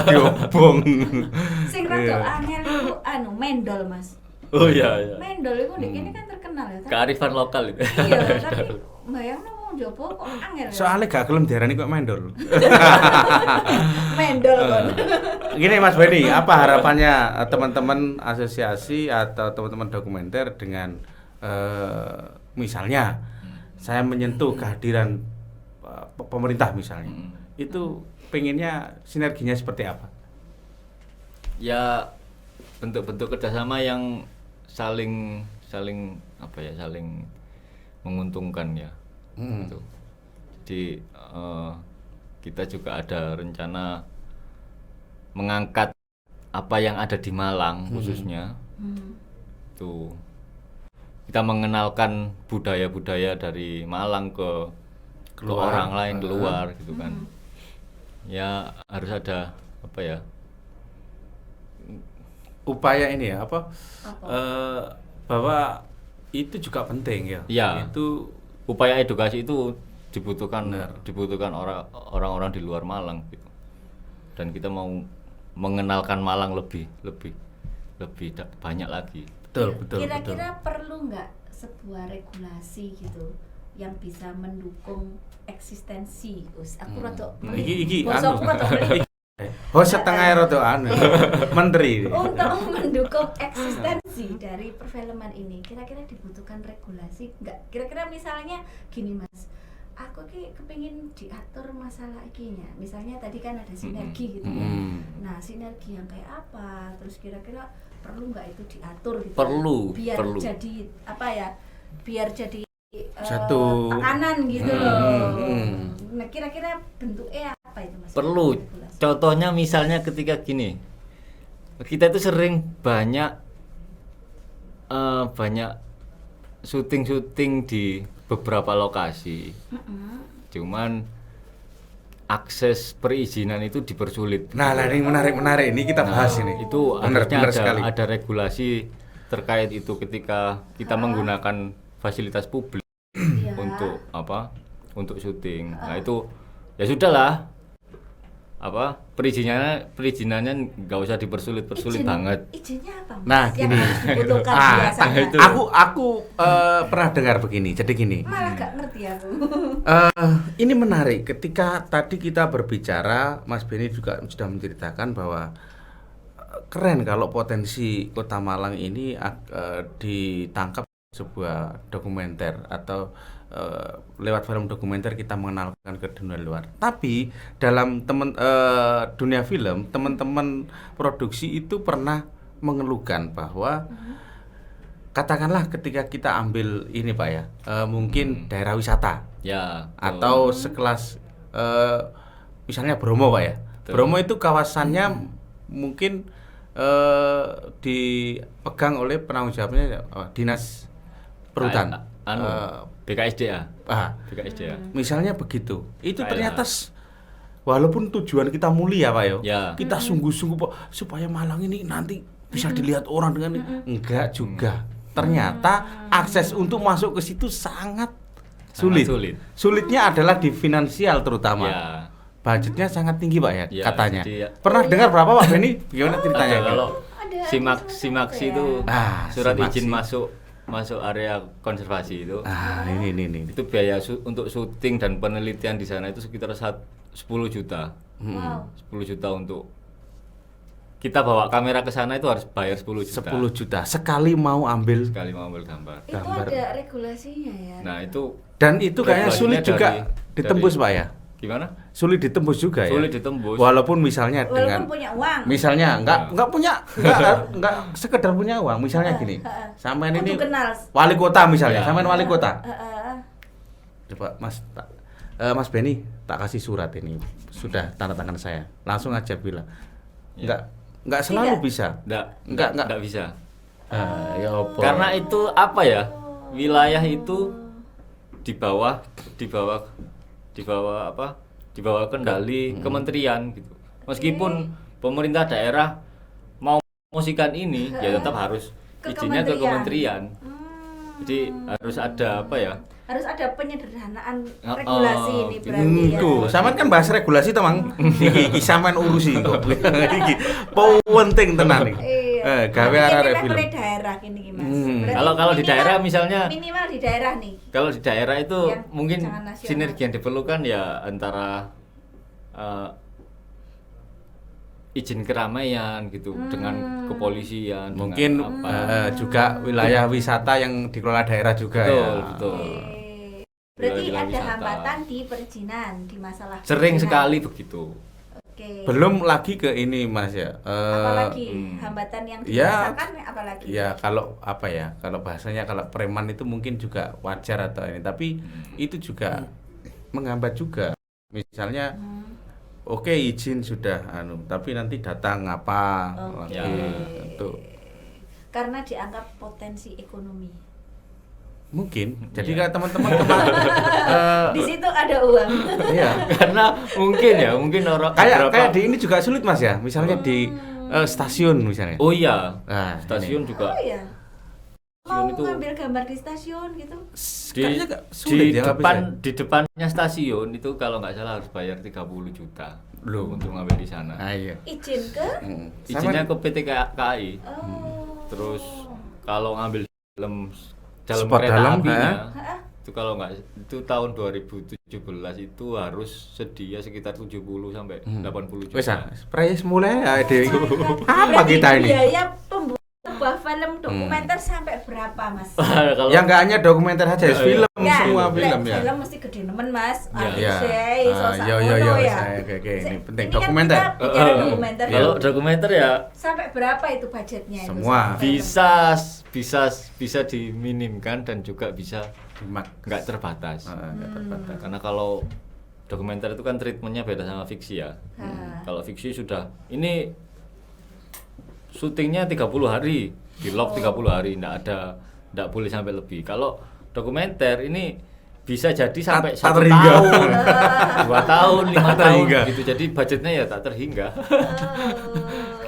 diobong. Sing rada angel itu mendol Mas. Oh iya. Mendol itu di kene kan terkenal ya. Kearifan lokal itu. Iya, tapi bayangno wong Jopo kok angel. Ya? Soalnya gak gelem diarani kok mendol. Mendol kon. Gini Mas Beni, apa harapannya teman-teman asosiasi atau teman-teman dokumenter dengan misalnya saya menyentuh kehadiran pemerintah misalnya, itu pengennya sinerginya seperti apa? Ya bentuk-bentuk kerjasama yang saling menguntungkan ya. Gitu. Jadi kita juga ada rencana mengangkat apa yang ada di Malang khususnya. Tuh. Kita mengenalkan budaya-budaya dari Malang ke Keluar. orang lain di luar gitu kan. Ya harus ada Upaya ini ya Apa? bahwa itu juga penting ya. Ya. Itu upaya edukasi itu dibutuhkan Benar. orang-orang di luar Malang gitu. Dan kita mau mengenalkan Malang lebih banyak lagi. betul. Kira-kira perlu nggak sebuah regulasi gitu yang bisa mendukung eksistensi? Aku rada Iki basa aku rada pelik. setengah rada menteri. Untuk mendukung eksistensi dari perfilman ini, kira-kira dibutuhkan regulasi nggak? Kira-kira misalnya gini Mas, aku kepengin diatur masalah ikinya. Misalnya tadi kan ada sinergi gitu ya. Nah, sinergi yang kayak apa? Terus kira-kira perlu nggak itu diatur gitu? Perlu. Jadi biar jadi Satu tekanan gitu loh. Nah, kira-kira bentuknya apa itu Mas? Perlu. Regulasi. Contohnya misalnya ketika gini, kita itu sering banyak syuting di beberapa lokasi. Cuman akses perizinan itu dipersulit. Nah, ini menarik. Ini kita bahas ini. Itu benar harusnya sekali. ada regulasi terkait itu ketika kita menggunakan fasilitas publik Iya. untuk syuting. Nah itu ya sudahlah, perizinannya nggak usah dipersulit banget. Izinnya apa, Mas? Nah, Yang gini. harus dibutuhkan biasanya. itu. Aku pernah dengar begini. Jadi gini. Malah gak ngerti aku. Ini menarik ketika tadi kita berbicara, Mas Benny juga sudah menceritakan bahwa keren kalau potensi Kota Malang ini ditangkap sebuah dokumenter atau lewat film dokumenter kita mengenalkan ke dunia luar. Tapi dalam dunia film, teman-teman produksi itu pernah mengeluhkan bahwa katakanlah ketika kita ambil ini Pak ya, mungkin daerah wisata Ya. atau sekelas misalnya Bromo Pak ya. Betul. Bromo itu kawasannya mungkin dipegang oleh penanggung jawabnya dinas perhutanan. BKSDA. BKSDA. Misalnya begitu. Itu Kayak- ternyata walaupun tujuan kita mulia Pak yo, Ya. kita sungguh-sungguh Pak supaya Malang ini nanti bisa dilihat orang dengan enggak juga. Ternyata akses untuk masuk ke situ sangat sulit. Sulitnya adalah di finansial terutama. Ya. Budgetnya sangat tinggi Pak ya, Ya, katanya. jadi ya- Pernah dengar berapa Pak Benny? Gimana ceritanya? Ada, kalau Ada Simaksi ya? itu surat Simaksi. izin masuk area konservasi itu. Ini. Itu biaya untuk syuting dan penelitian di sana itu sekitar 10 juta. Wow. 10 juta untuk kita bawa kamera ke sana itu harus bayar 10 juta. 10 juta sekali mau ambil. Sekali mau ambil gambar. Itu Gambar. ada regulasinya ya. Nah, itu Dan itu kayaknya sulit regulasinya juga dari- ditembus Pak ya. gimana? Sulit ditembus juga ya. Sulit ditembus. Walaupun misalnya Walaupun dengan punya uang. misalnya enggak punya enggak sekedar punya uang. Misalnya gini. Sampean ini Kudu kenal. wali kota misalnya, Ya. sampean wali kota. Heeh. Coba Mas Mas Benny tak kasih surat ini. Sudah tanda tangan saya. Langsung aja bilang. Ya. Enggak selalu Tidak. bisa. Enggak Enggak. bisa. Ya apa? Karena itu apa ya? Wilayah itu di bawah apa? Di bawah kendali kementerian gitu. Meskipun pemerintah daerah mau promosikan ini, ya tetap harus Ke izinnya ke kementerian. kementerian. Jadi harus ada apa ya? Harus ada penyederhanaan Oh, regulasi ini berarti ya. Tuh, sampean kan bahas regulasi to, Mang. Iki sampean urusi kok. Iki penting tenan iki. Iya. Gawe Ini arek level film. daerah ini Mas. Hmm. Berarti Kalau di minimal- daerah misalnya minimal di daerah nih. Kalau di daerah itu Yang mungkin jangan nasional. sinergi yang diperlukan ya antara izin keramaian gitu dengan kepolisian. Mungkin dengan apa. juga wilayah wisata yang dikelola daerah juga Betul, ya. betul. Oke. Berarti Wilayah ada wisata. hambatan di perizinan, di masalah Sering perizinan. sekali begitu. Oke. Belum lagi ke ini Mas ya. Apalagi hambatan yang ya, dirasakan apalagi? Ya kalau apa ya, kalau bahasanya kalau preman itu mungkin juga wajar atau ini, tapi itu juga menghambat juga. Misalnya oke izin sudah tapi nanti datang apa Oke. lagi itu Karena dianggap potensi ekonomi. mungkin. Jadi Iya. kalau teman-teman kemarin Di situ ada uang. iya. Karena mungkin orang Kayak di ini juga sulit Mas ya. Misalnya di stasiun misalnya. Oh iya. Nah, Stasiun juga Oh iya. Stasiun Mau itu ngambil gambar di stasiun gitu. di, Kayaknya agak sulit ya, nggak bisa. di depannya stasiun itu kalau nggak salah harus bayar 30 juta Loh. untuk ngambil di sana. Ah, iya. Izin ke? Izinnya ke PT KAI. Oh. Terus kalau ngambil dalam Spot kereta dalam, apinya Hah? itu kalau nggak itu tahun 2017 itu harus sedia sekitar 70 sampai 80 juta. Wes price mulai ada apa Berarti kita ini? biaya pembuatan sebuah film dokumenter sampai berapa, Mas? Kalau Yang nggak hanya dokumenter saja, film Ya, semua film ya. Film mesti gede nemen, Mas. Ya. Ya. Yo Yo, oke, ini penting dokumenter. Kan kita bicara dokumenter. kalau dokumenter ya Sampai berapa itu budgetnya? itu Semua. sampai film? bisa diminimkan dan juga bisa nggak terbatas. Nggak terbatas. Karena kalau dokumenter itu kan treatmentnya beda sama fiksi ya. Kalau fiksi sudah ini syutingnya 30 hari, di lock 30 hari, nggak boleh sampai lebih. Kalau dokumenter ini bisa jadi sampai Tak 1 terhingga. tahun, 2 tahun, 5 Tak tahun terhingga. gitu. Jadi budgetnya ya tak terhingga.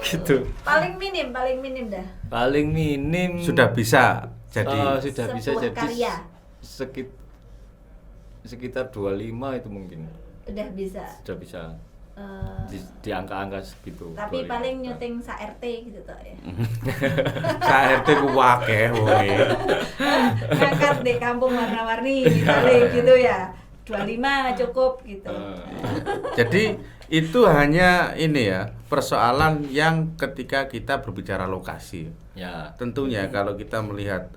Gitu. Paling minim dah. Paling minim Sudah bisa jadi sudah bisa sebuah jadi karya. sekitar 25 itu mungkin Udah bisa. sudah bisa. di angka-angka segitu. Tapi 25 paling juta. nyuting sa RT gitu toh ya. Sa RT ku akeh woi. Ngangkat di kampung warna-warni misalnya gitu ya. 25 cukup gitu. Jadi itu hanya ini ya, persoalan yang ketika kita berbicara lokasi. Ya. Tentunya kalau kita melihat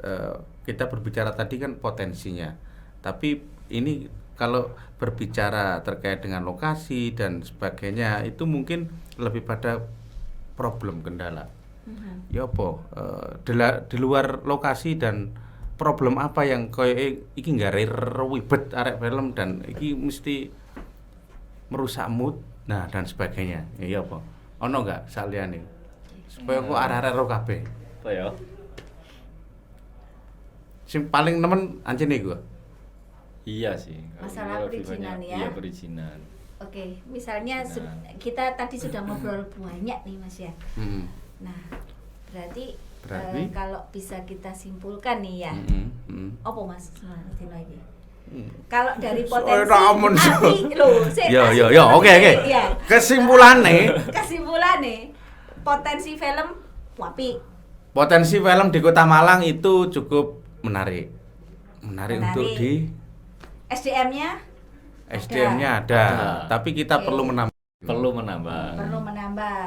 kita berbicara tadi kan potensinya. Tapi ini kalau berbicara terkait dengan lokasi dan sebagainya itu mungkin lebih pada problem kendala. Ya apa? Di luar lokasi dan problem apa yang koyo iki nggak ribet arek film dan iki mesti merusak mood, nah dan sebagainya. Ya apa? Ono enggak saliyane? Supaya kok arek-arek ro kabeh. Apa ya? Sing paling nemen anjene iku. Iya sih. Masalah Lebih perizinan banyak- ya. Iya, perizinan. Oke, misalnya Nah. kita tadi sudah ngobrol banyak nih Mas ya. Heeh. Nah, berarti, Berarti? kalau bisa kita simpulkan nih ya. Apa Mas sebenarnya dino iki? Kalau dari Soalnya potensi ramen, so. api loh, sik, Ya kasih ya ya, oke potensi, oke. ya. Kesimpulannya, Kesimpulannya potensi film wapi. potensi film di Kota Malang itu cukup menarik. Menarik untuk Menarik. di SDM-nya SDM-nya ada, Ada. tapi kita Oke. perlu menambah. Perlu menambah. perlu menambah.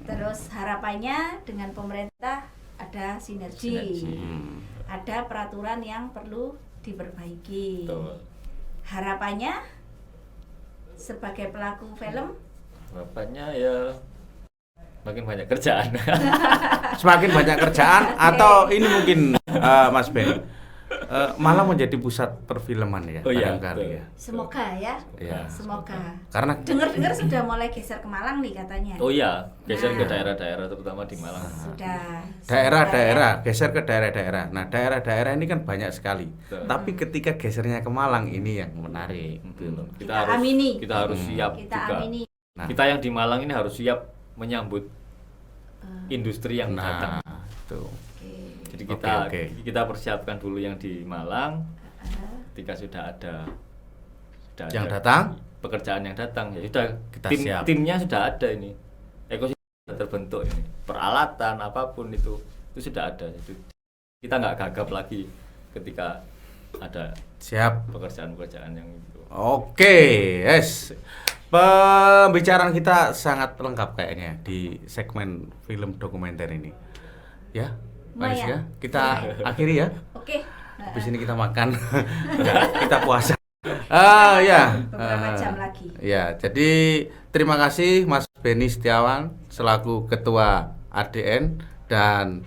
Terus harapannya dengan pemerintah ada sinergi. Hmm. Ada peraturan yang perlu diperbaiki. Betul. Harapannya sebagai pelaku film Bapaknya ya makin banyak kerjaan. Semakin banyak kerjaan atau ini mungkin Mas Ben malah menjadi pusat perfilman ya, Oh iya, barangkali betul. ya. semoga ya. Iya. Semoga. Karena Dengar-dengar sudah mulai geser ke Malang nih katanya. Oh iya, geser ke Nah. daerah-daerah terutama di Malang. Sudah. daerah-daerah geser ke daerah-daerah. Nah, daerah-daerah ini kan banyak sekali. Betul. Tapi ketika gesernya ke Malang ini yang menarik gitu loh. Kita amini. Kita harus siap Kita juga. amini. Nah. Kita yang di Malang ini harus siap menyambut industri yang datang. Nah, itu. Oke. Jadi Oke, oke. kita persiapkan dulu yang di Malang. Ketika sudah ada Yang datang? pekerjaan yang datang ya sudah Kita siap. timnya sudah ada ini. Ekosistem sudah terbentuk ini. Peralatan apapun itu sudah ada. Jadi kita nggak gagap lagi ketika ada Siap. pekerjaan-pekerjaan yang itu. Oke, yes. Pembicaraan kita sangat lengkap kayaknya di segmen film dokumenter ini. Ya, Mbak Lumayan. Rizka, kita akhiri ya. Oke. Habis ini kita makan. Enggak, kita puasa. Ya. Beberapa jam lagi. Ya, jadi terima kasih Mas Beni Setiawan selaku Ketua ADN dan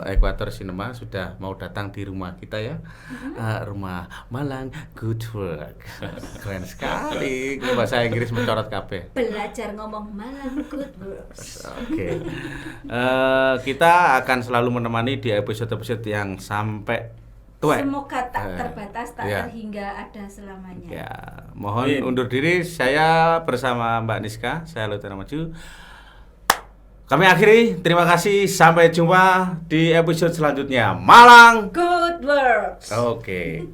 Equator Cinema sudah mau datang di rumah kita ya. Rumah Malang Good Work. Keren sekali. Ini bahasa Inggris mencorot kabeh. Belajar ngomong Malang good works. Oke. Kita akan selalu menemani di episode-episode yang sampai tuwek. Semoga tak terbatas, tak ya. terhingga ada selamanya. Ya, mohon Amin. undur diri. Saya bersama Mbak Niska, saya Lutera Maju. Kami akhiri. Terima kasih. Sampai jumpa di episode selanjutnya. Malang. Good works. Oke.